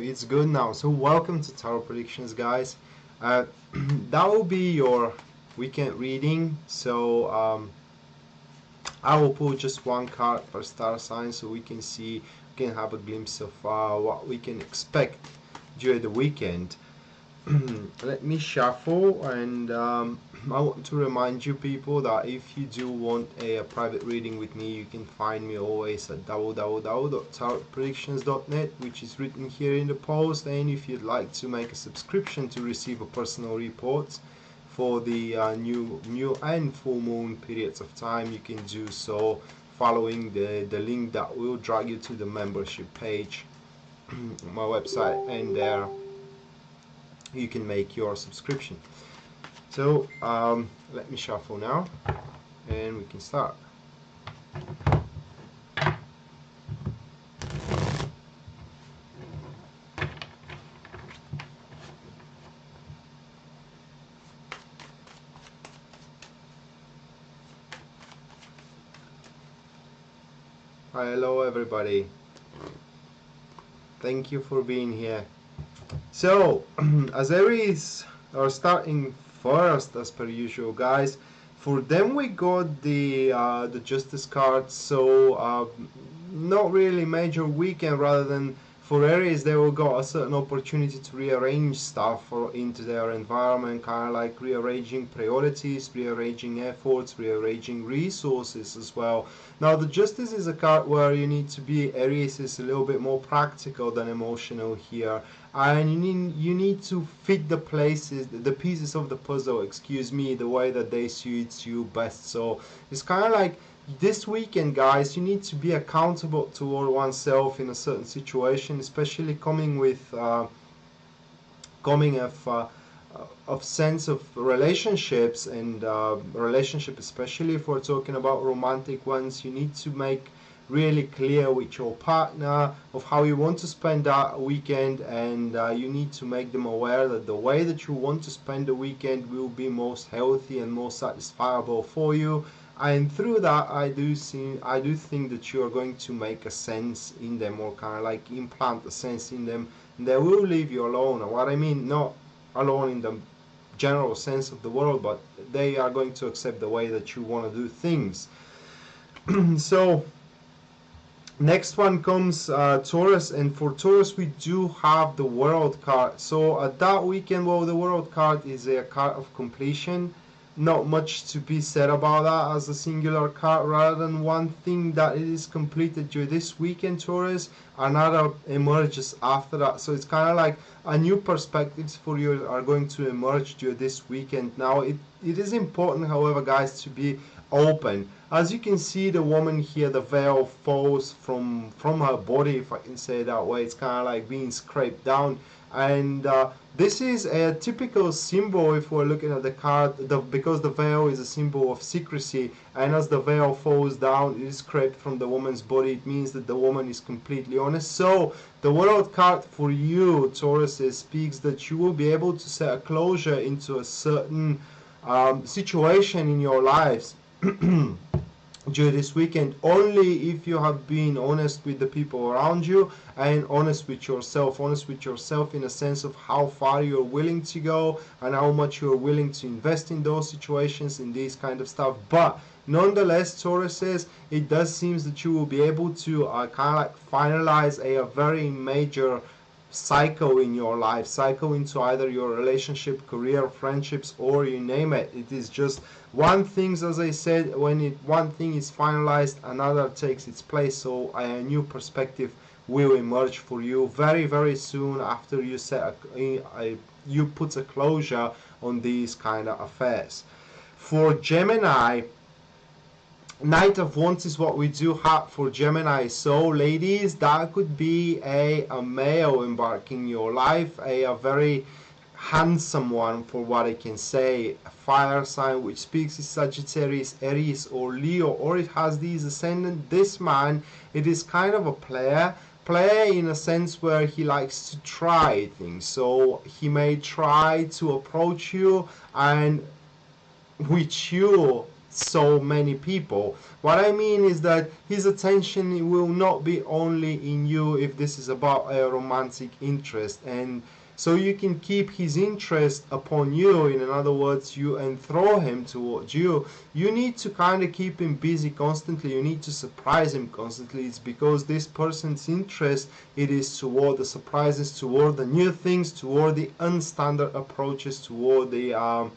it's good now. So welcome to Tarot Predictions, guys. That will be your weekend reading. So I will pull just one card per star sign so we can see, we can have a glimpse of what we can expect during the weekend. Let me shuffle, and I want to remind you people that if you do want a private reading with me, you can find me always at www.tarotpredictions.net, which is written here in the post. And if you'd like to make a subscription to receive a personal report for the new and full moon periods of time, you can do so following the link that will drag you to the membership page on my website, and there you can make your subscription. So let me shuffle now and we can start. Hi, hello everybody. Thank you for being here. So, as Aries are starting first, as per usual, guys. For them, we got the Justice card. So, not really major weekend. Rather than for Aries, they will got a certain opportunity to rearrange stuff into their environment, kind of like rearranging priorities, rearranging efforts, rearranging resources as well. Now, the Justice is a card where you need to be, Aries is a little bit more practical than emotional here. And you need to fit the pieces of the puzzle, excuse me, the way that they suit you best. So it's kind of like this weekend, guys, you need to be accountable toward oneself in a certain situation, especially coming of sense of relationships and relationship, especially if we're talking about romantic ones. You need to make really clear with your partner of how you want to spend that weekend, and you need to make them aware that the way that you want to spend the weekend will be most healthy and most satisfiable for you. And through that, I do think that you are going to make a sense in them, or kind of like implant a sense in them. They will leave you alone. And what I mean, not alone in the general sense of the world, but they are going to accept the way that you want to do things. So next one comes Taurus, and for Taurus we do have the World card. So at that weekend, well, the World card is a card of completion. Not much to be said about that as a singular card. Rather than one thing that it is completed during this weekend, Taurus, another emerges after that. So it's kind of like a new perspectives for you are going to emerge during this weekend. Now it is important, however, guys, to be open. As you can see, the woman here, the veil falls from her body, if I can say it that way. It's kind of like being scraped down, and this is a typical symbol if we're looking at the card, because the veil is a symbol of secrecy, and as the veil falls down, it is scraped from the woman's body. It means that the woman is completely honest. So the World card for you, Taurus, speaks that you will be able to set a closure into a certain situation in your lives during this weekend, only if you have been honest with the people around you and honest with yourself in a sense of how far you're willing to go and how much you're willing to invest in those situations, in these kind of stuff. But nonetheless, Taurus says, it does seem that you will be able to kind of like finalize a very major cycle in your life, cycle into either your relationship, career, friendships, or you name it. It is just one thing, as I said, when one thing is finalized, another takes its place. So a new perspective will emerge for you very, very soon after you you put a closure on these kind of affairs. For Gemini, Knight of Wands is what we do have for Gemini. So ladies, that could be a male embarking your life, a very handsome one, for what I can say. A fire sign which speaks is Sagittarius, Aries, or Leo, or it has these ascendant. This man, it is kind of a player in a sense where he likes to try things. So he may try to approach you, and which you so many people. What I mean is that his attention will not be only in you if this is about a romantic interest, and so you can keep his interest upon you. In other words, you enthrall him towards you. You need to kind of keep him busy constantly. You need to surprise him constantly. It's because this person's interest, it is toward the surprises, toward the new things, toward the unstandard approaches, toward the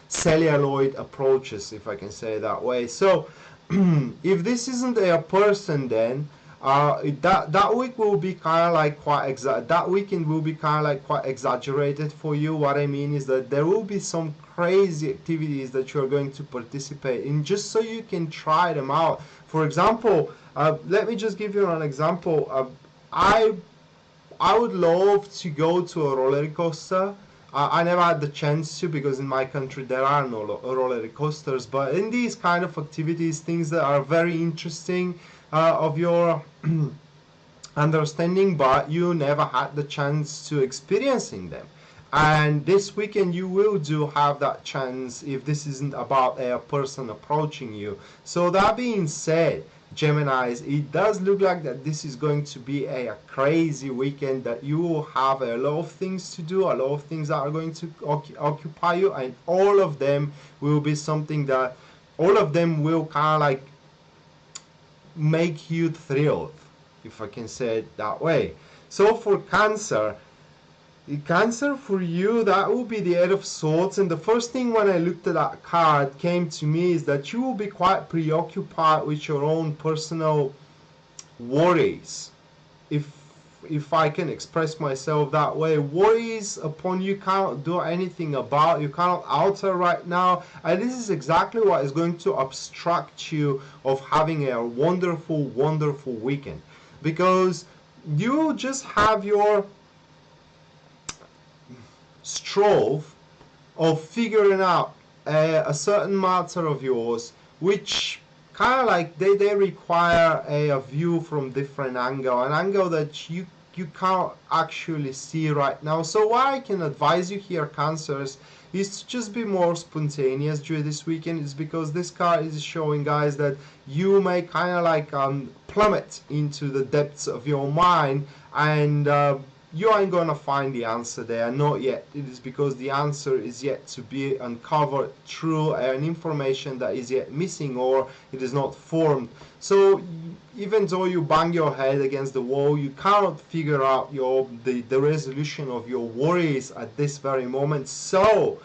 celluloid approaches, if I can say it that way. So if this isn't a person, then that week will be kind of like that weekend will be kind of like quite exaggerated for you. What I mean is that there will be some crazy activities that you're going to participate in, just so you can try them out. For example, let me just give you an example. I would love to go to a roller coaster. I never had the chance to, because in my country there are no roller coasters, but in these kind of activities, things that are very interesting of your understanding, but you never had the chance to experiencing them. And this weekend you will do have that chance if this isn't about a person approaching you. So that being said, Geminis, it does look like that this is going to be a crazy weekend, that you will have a lot of things to do, a lot of things that are going to occupy you, and all of them will be something that, all of them will kind of like make you thrilled, if I can say it that way. So for Cancer, for you, that will be the Eight of Swords, and the first thing when I looked at that card came to me is that you will be quite preoccupied with your own personal worries, if I can express myself that way. Worries upon you cannot do anything about, you cannot alter right now, and this is exactly what is going to obstruct you of having a wonderful weekend, because you just have your strove of figuring out a certain matter of yours, which kind of like they require a view from different angle, an angle that you can't actually see right now. So what I can advise you here, Cancers, is to just be more spontaneous during this weekend. Is because this card is showing, guys, that you may kind of like plummet into the depths of your mind, and you ain't gonna find the answer there, not yet. It is because the answer is yet to be uncovered through an information that is yet missing, or it is not formed. So even though you bang your head against the wall, you cannot figure out the resolution of your worries at this very moment. So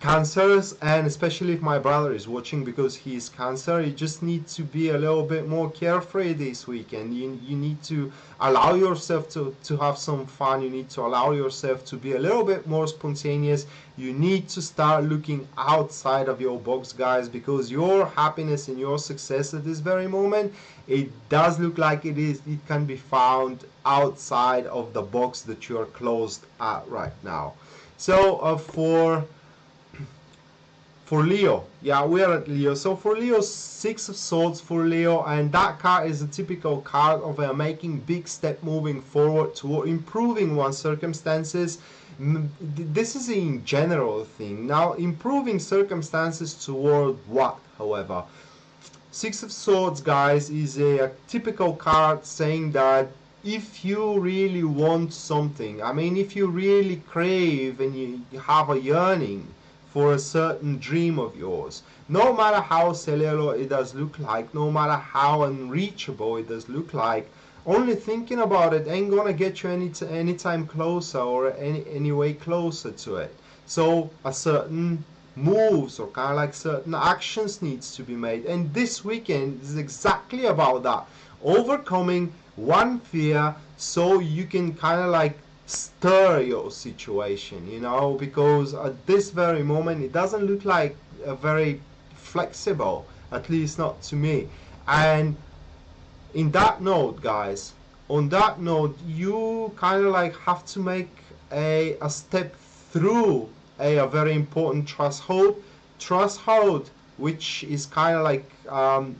Cancers, and especially if my brother is watching, because he is Cancer, you just need to be a little bit more carefree this weekend. You need to allow yourself to have some fun. You need to allow yourself to be a little bit more spontaneous. You need to start looking outside of your box, guys, because your happiness and your success at this very moment, it does look like it can be found outside of the box that you're closed at right now. So for Leo, yeah, we are at Leo. So for Leo, Six of Swords for Leo, and that card is a typical card of making big step moving forward toward improving one's circumstances. This is a general thing. Now, improving circumstances toward what, however? Six of Swords, guys, is a typical card saying that if you really want something, I mean, if you really crave and you have a yearning for a certain dream of yours, no matter how cellular it does look like, no matter how unreachable it does look like, only thinking about it ain't gonna get you any time closer, or any way closer to it. So a certain moves, or kind of like certain actions, needs to be made, and this weekend is exactly about that, overcoming one fear, so you can kind of like stir your situation, you know, because at this very moment it doesn't look like a very flexible, at least not to me. And in that note, guys, on that note, you kind of like have to make a step through a very important threshold, which is kind of like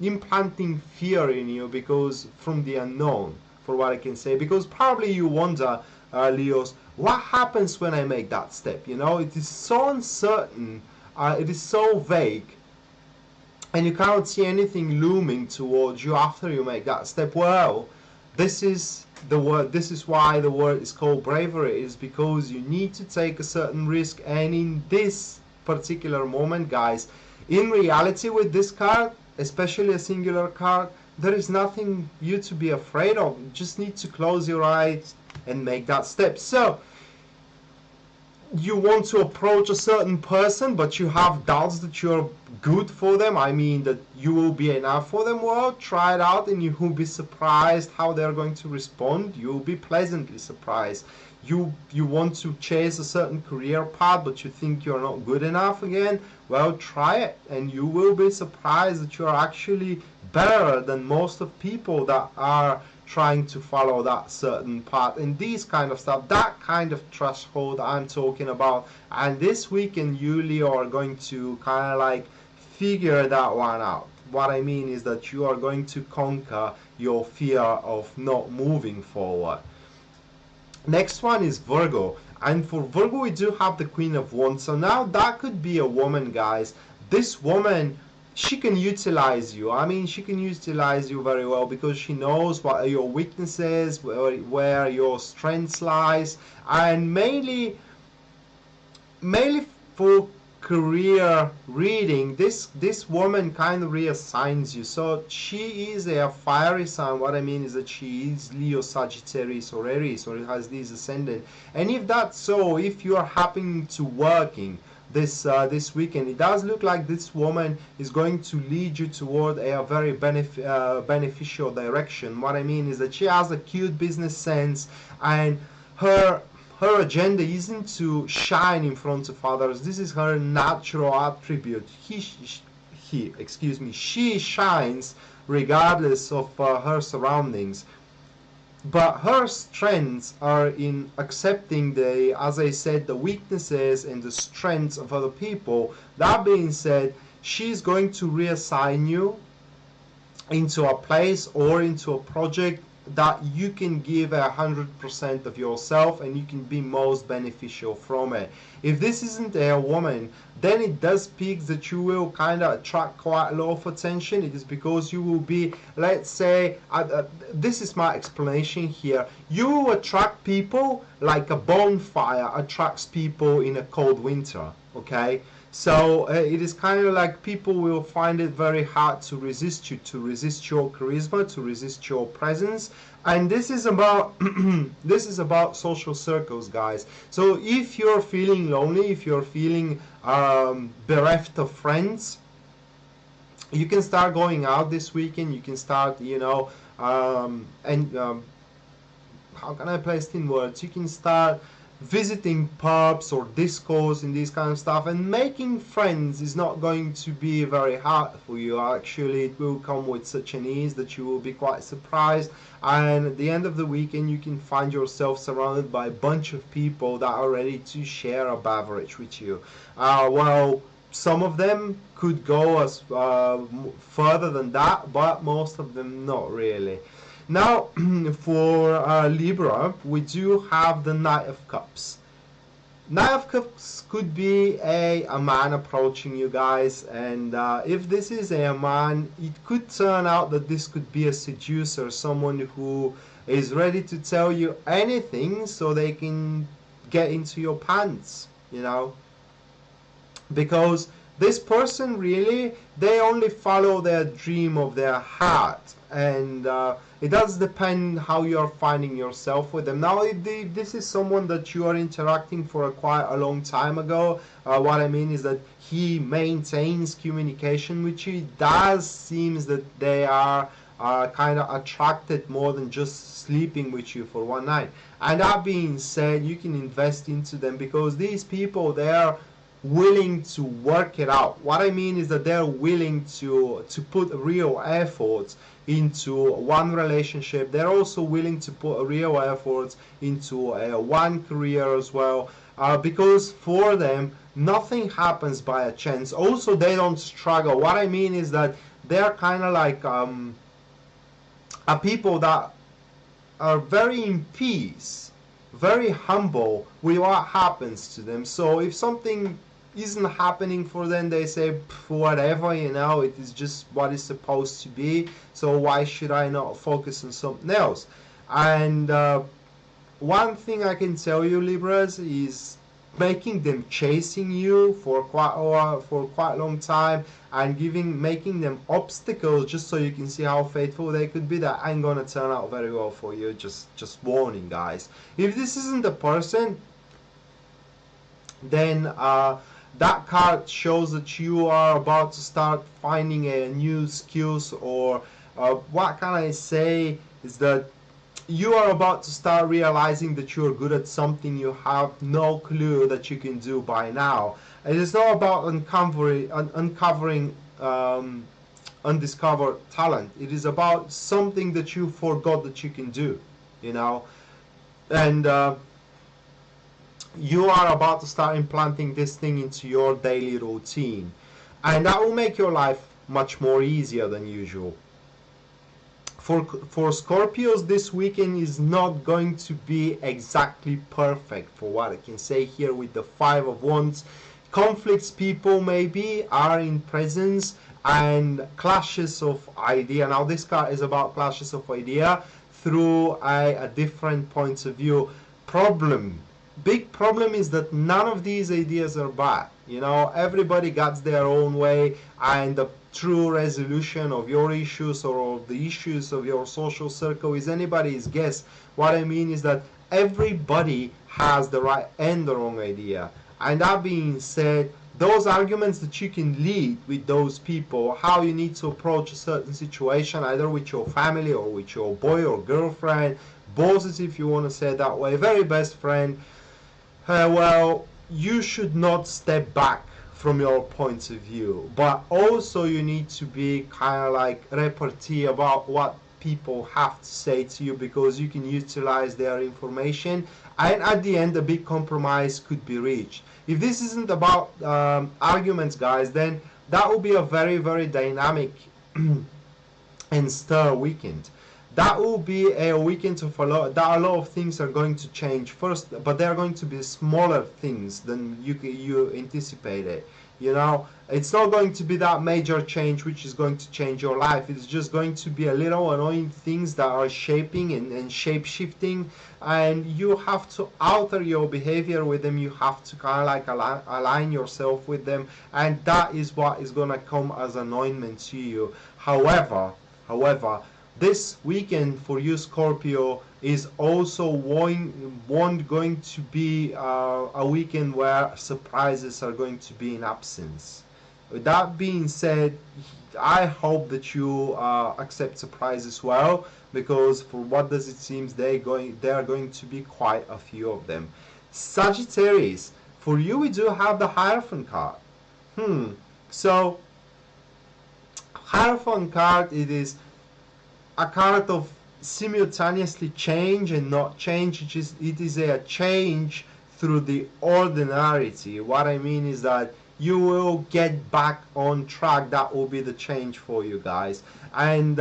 implanting fear in you, because from the unknown, for what I can say, because probably you wonder, Leos, what happens when I make that step? You know, it is so uncertain it is so vague, and you cannot see anything looming towards you after you make that step. Well, this is the word. This is why the word is called bravery. Is because you need to take a certain risk, and in this particular moment, guys, in reality, with this card, especially a singular card, there is nothing you to be afraid of. You just need to close your eyes and make that step. So you want to approach a certain person, but you have doubts that you're good for them, I mean that you will be enough for them. Well, try it out and you will be surprised how they're going to respond. You'll be pleasantly surprised. You want to chase a certain career path, but you think you're not good enough again. Well, try it and you will be surprised that you're actually better than most of people that are trying to follow that certain path, and these kind of stuff, that kind of threshold I'm talking about. And this weekend you, Leo, are going to kind of like figure that one out. What I mean is that you are going to conquer your fear of not moving forward. Next one is Virgo, and for Virgo we do have the Queen of Wands. So now that could be a woman, guys. This woman, she can utilize you. I mean, she can utilize you very well because she knows what are your weaknesses, where your strengths lies, and mainly for career reading, this woman kind of reassigns you. So she is a fiery sign. What I mean is that she is Leo, Sagittarius, or Aries, or has these ascendant. And if that's so, if you are happening to working this weekend, it does look like this woman is going to lead you toward a very beneficial direction. What I mean is that she has a cute business sense, and her agenda isn't to shine in front of others. This is her natural attribute. She shines regardless of her surroundings. But her strengths are in accepting the, as I said, the weaknesses and the strengths of other people. That being said, she's going to reassign you into a place or into a project that you can give 100% of yourself and you can be most beneficial from it. If this isn't a woman, then it does speak that you will kind of attract quite a lot of attention. It is because you will be, let's say, this is my explanation here, you will attract people like a bonfire attracts people in a cold winter, okay? So it is kind of like people will find it very hard to resist you, to resist your charisma, to resist your presence. And this is about this is about social circles, guys. So if you're feeling lonely, if you're feeling bereft of friends, you can start going out this weekend. You can start, you know, how can I place it in words? You can start visiting pubs or discos and this kind of stuff, and making friends is not going to be very hard for you. Actually, it will come with such an ease that you will be quite surprised, and at the end of the weekend you can find yourself surrounded by a bunch of people that are ready to share a beverage with you. Well, some of them could go as further than that, but most of them not really. Now, for Libra, we do have the Knight of Cups. Knight of Cups could be a man approaching you, guys, and if this is a man, it could turn out that this could be a seducer, someone who is ready to tell you anything so they can get into your pants, you know, because this person really, they only follow their dream of their heart, and it does depend how you're finding yourself with them. Now, this is someone that you are interacting for quite a long time ago. What I mean is that he maintains communication with you. It does seem that they are kind of attracted more than just sleeping with you for one night. And that being said, you can invest into them because these people, they are willing to work it out. What I mean is that they're willing to put real effort into one relationship. They're also willing to put real efforts into one career as well, because for them nothing happens by a chance. Also, they don't struggle. What I mean is that they're kind of like people that are very in peace, very humble with what happens to them. So if something isn't happening for them, they say whatever, you know, it is just what is supposed to be, so why should I not focus on something else? And one thing I can tell you, Libras, is making them chasing you for quite a while, for quite a long time, and making them obstacles just so you can see how faithful they could be, that ain't gonna turn out very well for you. Just warning, guys. If this isn't the person, then that card shows that you are about to start finding a new skills, or what can I say is that you are about to start realizing that you are good at something you have no clue that you can do by now. It is not about uncovering undiscovered talent. It is about something that you forgot that you can do, you know. And you are about to start implanting this thing into your daily routine, and that will make your life much more easier than usual. For Scorpios, this weekend is not going to be exactly perfect, for what I can say here with the Five of Wands. Conflicts, people maybe are in presence, and clashes of idea. Now this card is about clashes of idea through a different points of view. Big problem is that none of these ideas are bad. You know, everybody got their own way, and the true resolution of your issues or of the issues of your social circle is anybody's guess. What I mean is that everybody has the right and the wrong idea. And that being said, those arguments that you can lead with those people, how you need to approach a certain situation, either with your family or with your boy or girlfriend, bosses if you want to say it that way, very best friend, well, you should not step back from your points of view, but also you need to be kind of like repartee about what people have to say to you, because you can utilize their information, and at the end a big compromise could be reached. If this isn't about arguments, guys, then that will be a very, very dynamic and stir weekend. That will be a weekend of a lot of things are going to change first, but they are going to be smaller things than you anticipated. You know, it's not going to be that major change which is going to change your life. It's just going to be a little annoying things that are shaping and shape shifting, and you have to alter your behavior with them. You have to kind of like align yourself with them, and that is what is going to come as anointment to you. However, this weekend for you, Scorpio, is also going to be a weekend where surprises are going to be in absence. With that being said, I hope that you accept surprises well, because for what does it seem, there are going to be quite a few of them. Sagittarius, for you we do have the Hierophant card. So Hierophant card, it is a card of simultaneously change and not change. It is a change through the ordinarity. What I mean is that you will get back on track. That will be the change for you guys. And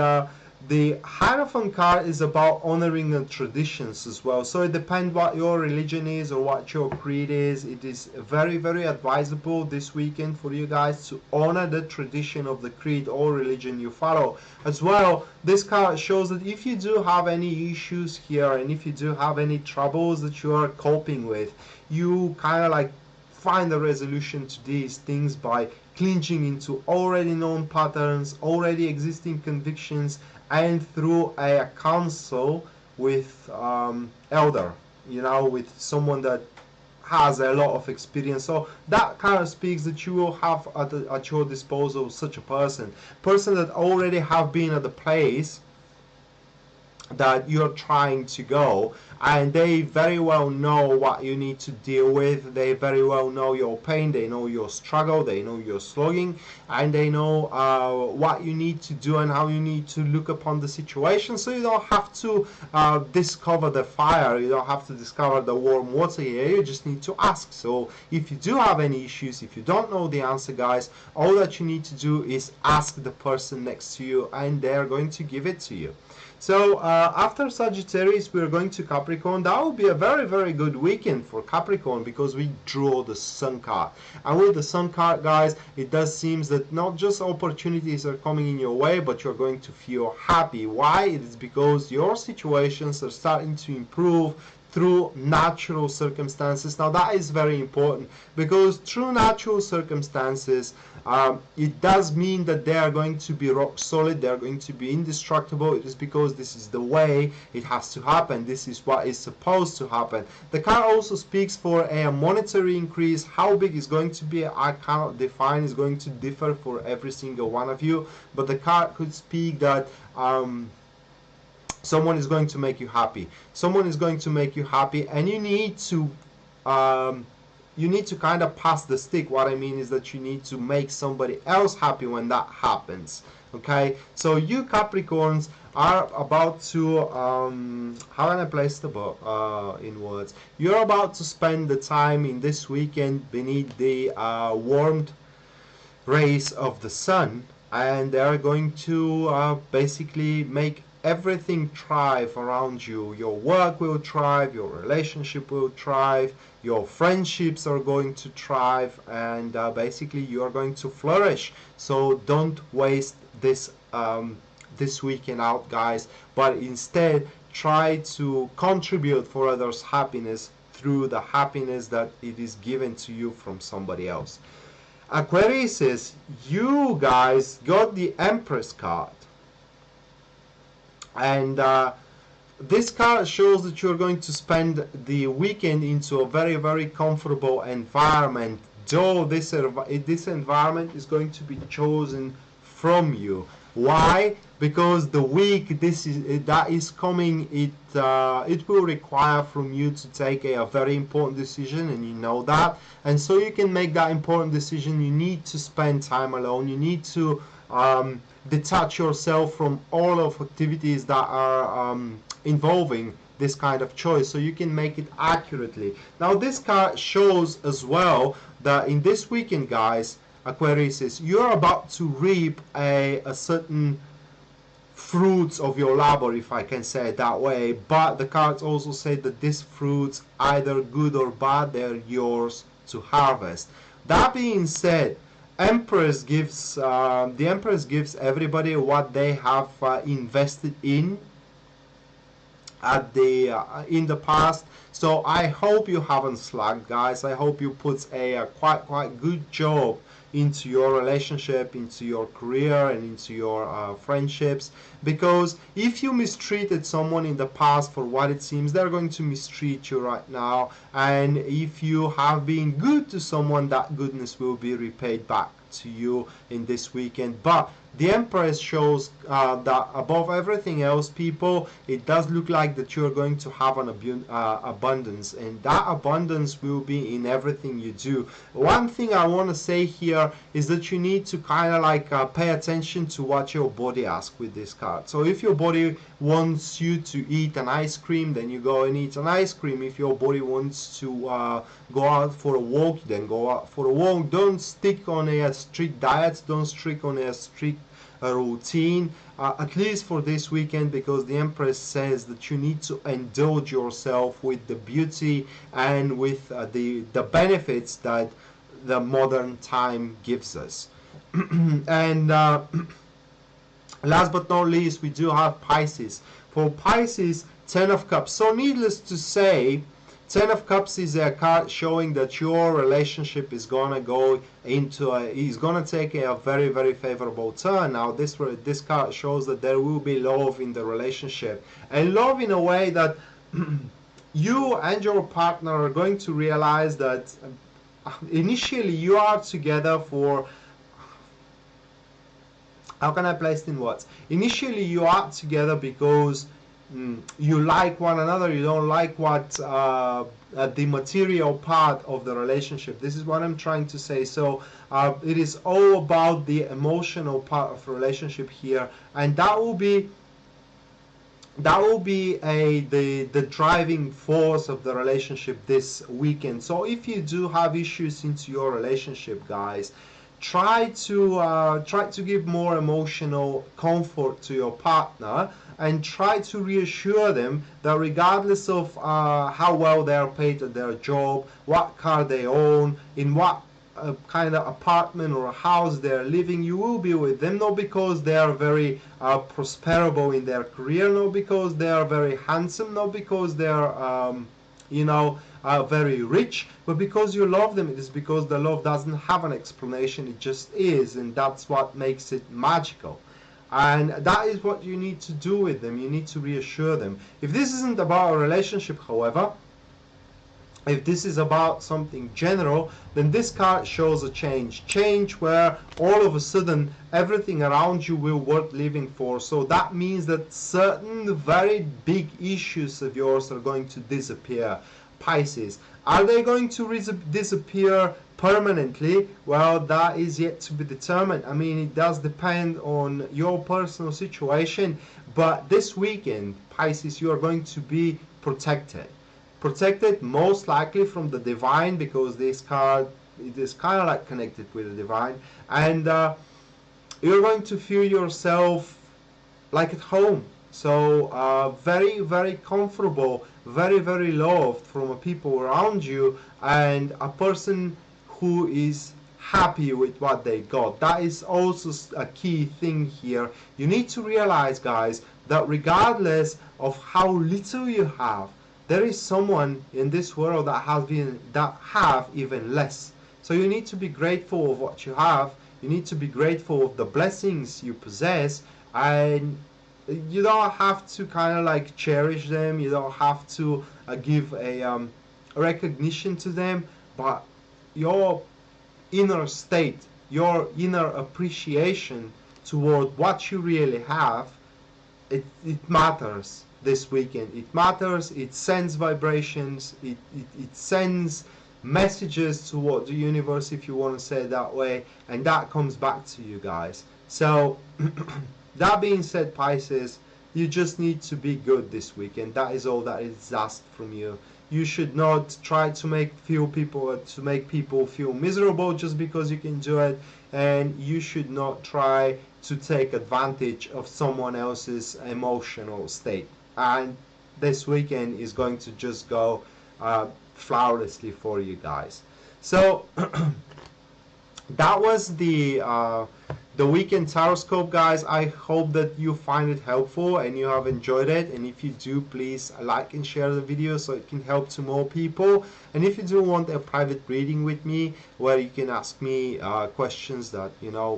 the Hierophant card is about honoring the traditions as well. So it depends what your religion is or what your creed is. It is very, very advisable this weekend for you guys to honor the tradition of the creed or religion you follow. As well, this card shows that if you do have any issues here, and if you do have any troubles that you are coping with, you kind of like find a resolution to these things by clinching into already known patterns, already existing convictions, and through a counsel with elder, you know, with someone that has a lot of experience. So that kind of speaks that you will have at your disposal such a person that already have been at the place that you're trying to go, and they very well know what you need to deal with. They very well know your pain, they know your struggle, they know your slogging, and they know what you need to do and how you need to look upon the situation. So you don't have to discover the fire, you don't have to discover the warm water here, you just need to ask. So if you do have any issues, if you don't know the answer, guys, all that you need to do is ask the person next to you, and they're going to give it to you. So after Sagittarius, we're going to Capricorn. That will be a very, very good weekend for Capricorn because we draw the Sun card. And with the Sun card, guys, it does seem that not just opportunities are coming in your way, but you're going to feel happy. Why? It is because your situations are starting to improve through natural circumstances. Now that is very important because through natural circumstances, it does mean that they are going to be rock solid, they are going to be indestructible. It is because this is the way it has to happen. This is what is supposed to happen. The card also speaks for a monetary increase. How big is going to be, I cannot define. It's going to differ for every single one of you. But the card could speak that someone is going to make you happy. Someone is going to make you happy, and you need to kind of pass the stick. What I mean is that you need to make somebody else happy when that happens. Okay, so you Capricorns are about to how can I place the book in words? You're about to spend the time in this weekend beneath the warmed rays of the sun, and they are going to basically make everything thrive around you. Your work will thrive, your relationship will thrive, your friendships are going to thrive, and basically you are going to flourish. So don't waste this this weekend out, guys, but instead try to contribute for others' happiness through the happiness that it is given to you from somebody else. Aquarius says, you guys got the Empress card. And this card shows that you're going to spend the weekend into a very, very comfortable environment, though this environment is going to be chosen from you. Why? Because the week that is coming, it will require from you to take a very important decision, and you know that. And so you can make that important decision, you need to spend time alone. You need to detach yourself from all of activities that are involving this kind of choice, so you can make it accurately. Now this card shows as well that in this weekend, guys, Aquarius, is you're about to reap a certain fruits of your labor, if I can say it that way. But the cards also say that these fruits, either good or bad, they're yours to harvest. That being said, the Empress gives everybody what they have invested in in the past. So I hope you haven't slacked, guys. I hope you put a quite good job into your relationship, into your career, and into your friendships. Because if you mistreated someone in the past, for what it seems, they're going to mistreat you right now. And if you have been good to someone, that goodness will be repaid back to you in this weekend. But the Empress shows that above everything else, people, it does look like that you're going to have an abundance, and that abundance will be in everything you do. One thing I want to say here is that you need to kind of like pay attention to what your body asks with this card. So if your body wants you to eat an ice cream, then you go and eat an ice cream. If your body wants to go out for a walk, then go out for a walk. Don't stick on a strict diet, don't stick on a strict routine, at least for this weekend, because the Empress says that you need to indulge yourself with the beauty and with the benefits that the modern time gives us. And last but not least, we do have Pisces. For Pisces, 10 of Cups. So needless to say, 10 of Cups is a card showing that your relationship is gonna go into is gonna take a very, very favorable turn. Now this card shows that there will be love in the relationship, and love in a way that you and your partner are going to realize that initially you are together for, how can I place it in words? Initially you are together because you like one another. You don't like what the material part of the relationship. This is what I'm trying to say. So it is all about the emotional part of the relationship here, and that will be the driving force of the relationship this weekend. So if you do have issues into your relationship, guys, try to give more emotional comfort to your partner, and try to reassure them that regardless of how well they are paid at their job, what car they own, in what kind of apartment or house they're living, you will be with them, not because they are very prosperable in their career, not because they are very handsome, not because they are very rich, but because you love them. It is because the love doesn't have an explanation, it just is, and that's what makes it magical. And that is what you need to do with them. You need to reassure them. If this isn't about a relationship, however, if this is about something general, then this card shows a change where all of a sudden everything around you will worth living for. So that means that certain very big issues of yours are going to disappear. Pisces, are they going to disappear permanently? Well, that is yet to be determined. I mean, it does depend on your personal situation, but this weekend, Pisces, you are going to be protected most likely from the divine, because this card, it is kind of like connected with the divine, and you're going to feel yourself like at home. So very, very comfortable, very, very loved from people around you, and a person who is happy with what they got. That is also a key thing here. You need to realize, guys, that regardless of how little you have, there is someone in this world that have even less. So you need to be grateful of what you have. You need to be grateful of the blessings you possess, and you don't have to kind of like cherish them. You don't have to give a recognition to them, but your inner state, your inner appreciation toward what you really have, it matters. This weekend it matters. It sends vibrations, it sends messages toward the universe, if you want to say it that way, and that comes back to you guys. So that being said, Pisces, you just need to be good this weekend. That is all that is asked from you. You should not try to make people feel miserable just because you can do it, and you should not try to take advantage of someone else's emotional state. And this weekend is going to just go flawlessly for you guys. So that was the weekend taroscope, guys. I hope that you find it helpful and you have enjoyed it, and if you do, please like and share the video so it can help to more people. And if you do want a private reading with me where you can ask me questions that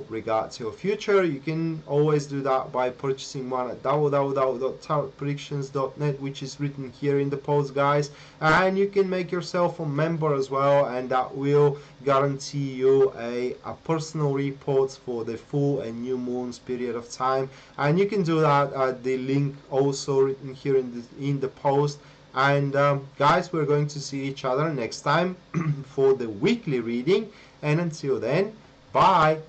regards your future, you can always do that by purchasing one at www.tarotpredictions.net, which is written here in the post, guys. And you can make yourself a member as well, and that will guarantee you a personal report for the full and new moons period of time. And you can do that at the link also written here in the post. And guys, we're going to see each other next time for the weekly reading, and until then, bye.